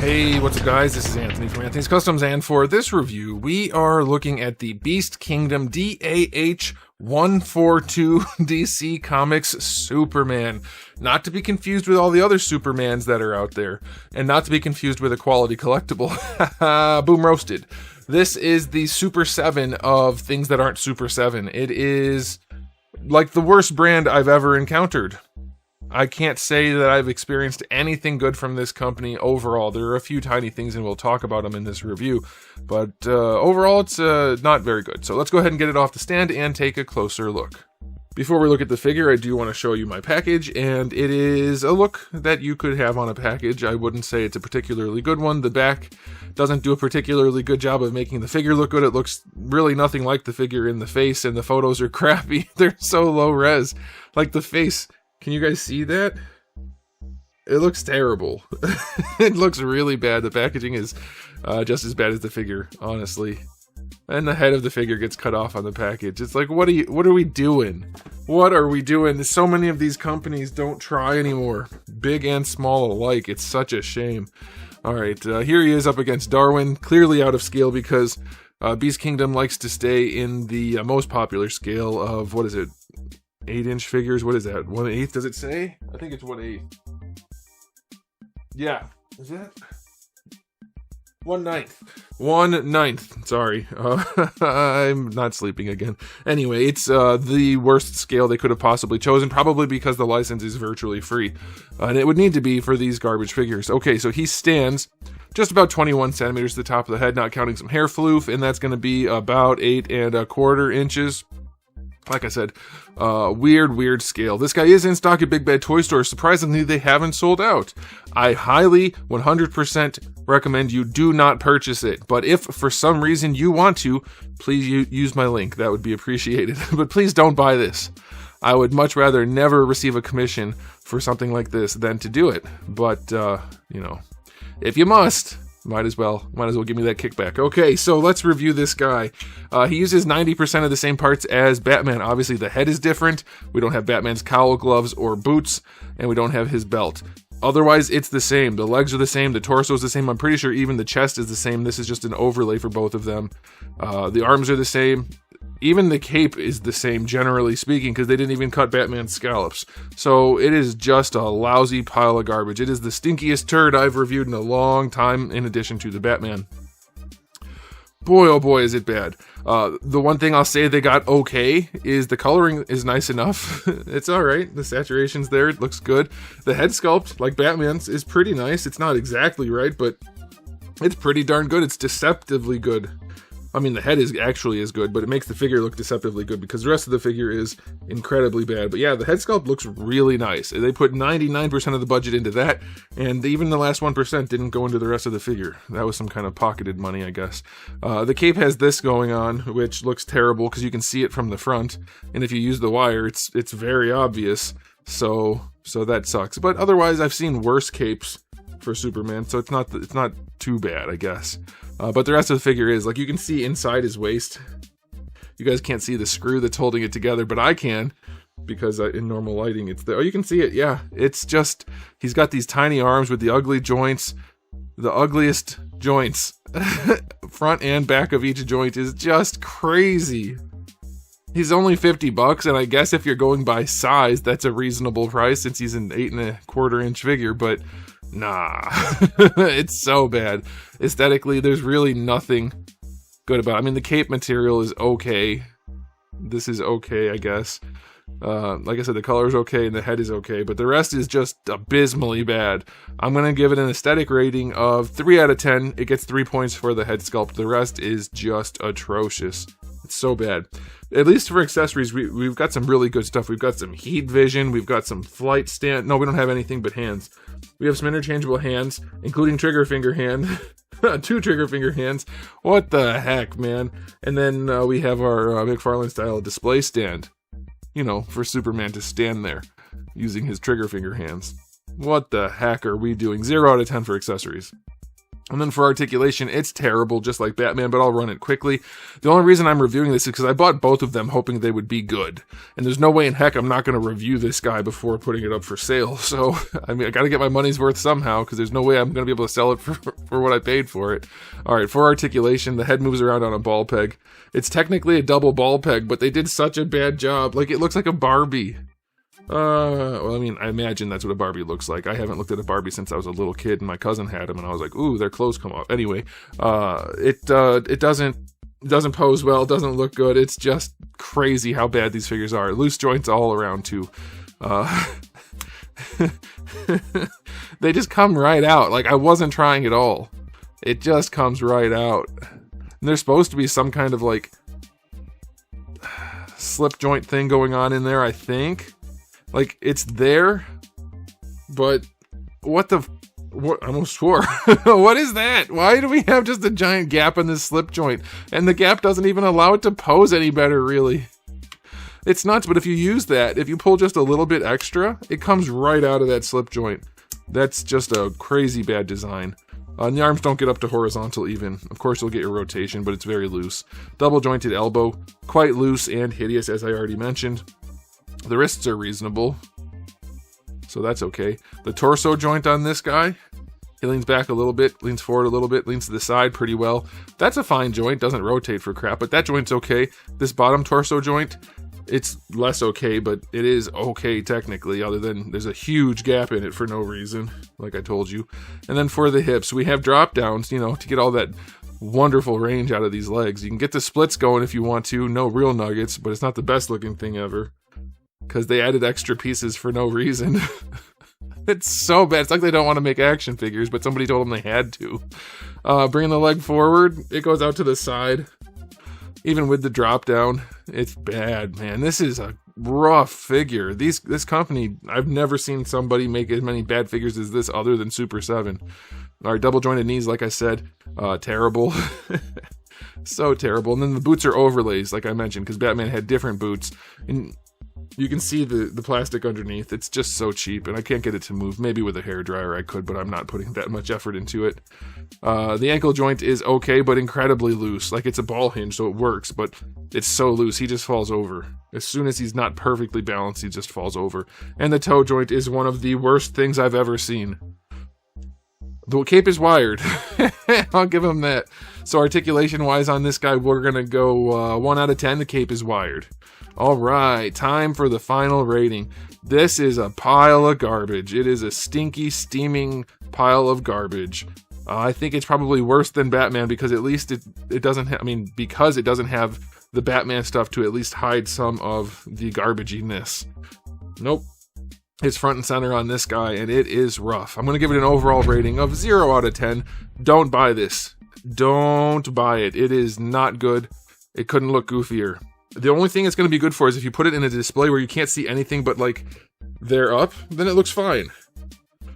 Hey, what's up guys? This is Anthony from Anthony's Customs, and for this review, we are looking at the Beast Kingdom DAH-142 DC Comics Superman. Not to be confused with all the other Supermans that are out there, and not to be confused with a quality collectible. Boom roasted. This is the Super 7 of things that aren't Super 7. It is like the worst brand I've ever encountered. I can't say that I've experienced anything good from this company overall. There are a few tiny things, and we'll talk about them in this review. But overall, it's not very good. So let's go ahead and get it off the stand and take a closer look. Before we look at the figure, I do want to show you my package, and it is a look that you could have on a package. I wouldn't say it's a particularly good one. The back doesn't do a particularly good job of making the figure look good. It looks really nothing like the figure in the face, and the photos are crappy. They're so low res. Like the face... Can you guys see that? It looks terrible. It looks really bad. The packaging is just as bad as the figure, honestly. And the head of the figure gets cut off on the package. It's like, what are we doing? What are we doing? So many of these companies don't try anymore. Big and small alike. It's such a shame. Alright, here he is up against Darwin. Clearly out of scale because Beast Kingdom likes to stay in the most popular scale of, what is it? 8-inch figures. What is that? 1/8? Does it say? I think it's 1/8. Yeah. Is that 1/9? 1/9. Sorry. I'm not sleeping again. Anyway, it's the worst scale they could have possibly chosen, probably because the license is virtually free. And it would need to be for these garbage figures. Okay, so he stands just about 21 centimeters to the top of the head, not counting some hair floof, and that's going to be about 8 1/4 inches. Like I said, weird scale. This guy is in stock at Big Bad Toy Stores. Surprisingly, they haven't sold out. I highly, 100% recommend you do not purchase it. But if for some reason you want to, please use my link. That would be appreciated. But please don't buy this. I would much rather never receive a commission for something like this than to do it. But, you know, if you must... Might as well give me that kickback. Okay, so let's review this guy. He uses 90% of the same parts as Batman. Obviously, the head is different. We don't have Batman's cowl, gloves, or boots, and we don't have his belt. Otherwise, it's the same. The legs are the same. The torso is the same. I'm pretty sure even the chest is the same. This is just an overlay for both of them. The arms are the same. Even the cape is the same, generally speaking, because they didn't even cut Batman's scallops. So it is just a lousy pile of garbage. It is the stinkiest turd I've reviewed in a long time, in addition to the Batman. Boy, oh boy, is it bad. The one thing I'll say they got okay is the coloring is nice enough. It's alright. The saturation's there. It looks good. The head sculpt, like Batman's, is pretty nice. It's not exactly right, but it's pretty darn good. It's deceptively good. I mean, the head is actually as good, but it makes the figure look deceptively good because the rest of the figure is incredibly bad. But yeah, the head sculpt looks really nice. They put 99% of the budget into that, and even the last 1% didn't go into the rest of the figure. That was some kind of pocketed money, I guess. The cape has this going on, which looks terrible because you can see it from the front, and if you use the wire, it's very obvious. So that sucks. But otherwise, I've seen worse capes for Superman, so it's not too bad, I guess. But the rest of the figure is, like, you can see inside his waist. You guys can't see the screw that's holding it together, but I can, because in normal lighting it's there. Oh, you can see it, yeah. It's just, he's got these tiny arms with the ugly joints. The ugliest joints. Front and back of each joint is just crazy. He's only $50, and I guess if you're going by size, that's a reasonable price since he's an 8 1/4 inch figure, but nah. It's so bad. Aesthetically, there's really nothing good about it. I mean, the cape material is okay. This is okay, I guess. Like I said, the color is okay and the head is okay, but the rest is just abysmally bad. I'm going to give it an aesthetic rating of 3 out of 10. It gets 3 points for the head sculpt. The rest is just atrocious. It's so bad. At least for accessories, we've got some really good stuff. We've got some heat vision. We've got some flight stand. No, we don't have anything but hands. We have some interchangeable hands, including trigger finger hand. 2 trigger finger hands. What the heck, man? And then we have our McFarlane style display stand. You know, for Superman to stand there using his trigger finger hands. What the heck are we doing? 0 out of 10 for accessories. And then for articulation, it's terrible, just like Batman, but I'll run it quickly. The only reason I'm reviewing this is because I bought both of them hoping they would be good. And there's no way in heck I'm not going to review this guy before putting it up for sale. So, I mean, I got to get my money's worth somehow, because there's no way I'm going to be able to sell it for what I paid for it. All right, for articulation, the head moves around on a ball peg. It's technically a double ball peg, but they did such a bad job. Like, it looks like a Barbie. Well, I mean, I imagine that's what a Barbie looks like. I haven't looked at a Barbie since I was a little kid, and my cousin had them, and I was like, ooh, their clothes come off. Anyway, it doesn't pose well, doesn't look good. It's just crazy how bad these figures are. Loose joints all around, too. They just come right out. Like, I wasn't trying at all. It just comes right out. And there's supposed to be some kind of, like, slip joint thing going on in there, I think. Like, it's there, but what I almost swore. What is that? Why do we have just a giant gap in this slip joint? And the gap doesn't even allow it to pose any better, really. It's nuts, but if you use that, if you pull just a little bit extra, it comes right out of that slip joint. That's just a crazy bad design. And the arms don't get up to horizontal even. Of course, you'll get your rotation, but it's very loose. Double jointed elbow, quite loose and hideous, as I already mentioned. The wrists are reasonable, so that's okay. The torso joint on this guy, he leans back a little bit, leans forward a little bit, leans to the side pretty well. That's a fine joint, doesn't rotate for crap, but that joint's okay. This bottom torso joint, it's less okay, but it is okay technically, other than there's a huge gap in it for no reason, like I told you. And then for the hips, we have drop downs, to get all that wonderful range out of these legs. You can get the splits going if you want to, no real nuggets, but it's not the best looking thing ever. Because they added extra pieces for no reason. It's so bad. It's like they don't want to make action figures, but somebody told them they had to. Bringing the leg forward, it goes out to the side. Even with the drop down, it's bad, man. This is a rough figure. This company, I've never seen somebody make as many bad figures as this other than Super 7. All right, double jointed knees, like I said, terrible. So terrible. And then the boots are overlays, like I mentioned, because Batman had different boots. And you can see the plastic underneath. It's just so cheap, and I can't get it to move. Maybe with a hairdryer I could, but I'm not putting that much effort into it. The ankle joint is okay, but incredibly loose. Like, it's a ball hinge, so it works, but it's so loose, he just falls over. As soon as he's not perfectly balanced, he just falls over. And the toe joint is one of the worst things I've ever seen. The cape is wired. I'll give him that. So articulation-wise on this guy, we're going to go 1 out of 10. The cape is wired. All right, time for the final rating. This is a pile of garbage. It is a stinky, steaming pile of garbage. I think it's probably worse than Batman because at least it doesn't because it doesn't have the Batman stuff to at least hide some of the garbaginess. Nope. It's front and center on this guy, and it is rough. I'm going to give it an overall rating of 0 out of 10. Don't buy this. Don't buy it. It is not good. It couldn't look goofier. The only thing it's going to be good for is if you put it in a display where you can't see anything but, like, they're up, then it looks fine.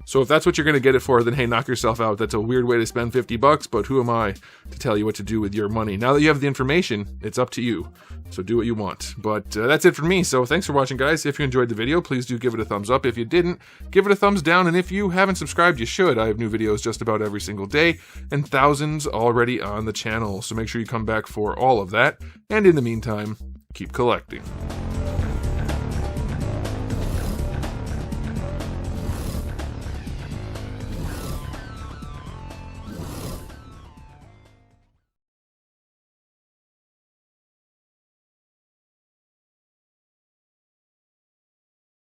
So if that's what you're going to get it for, then hey, knock yourself out. That's a weird way to spend $50, but who am I to tell you what to do with your money? Now that you have the information, it's up to you. So do what you want. But that's it for me. So thanks for watching, guys. If you enjoyed the video, please do give it a thumbs up. If you didn't, give it a thumbs down. And if you haven't subscribed, you should. I have new videos just about every single day and thousands already on the channel. So make sure you come back for all of that. And in the meantime, keep collecting.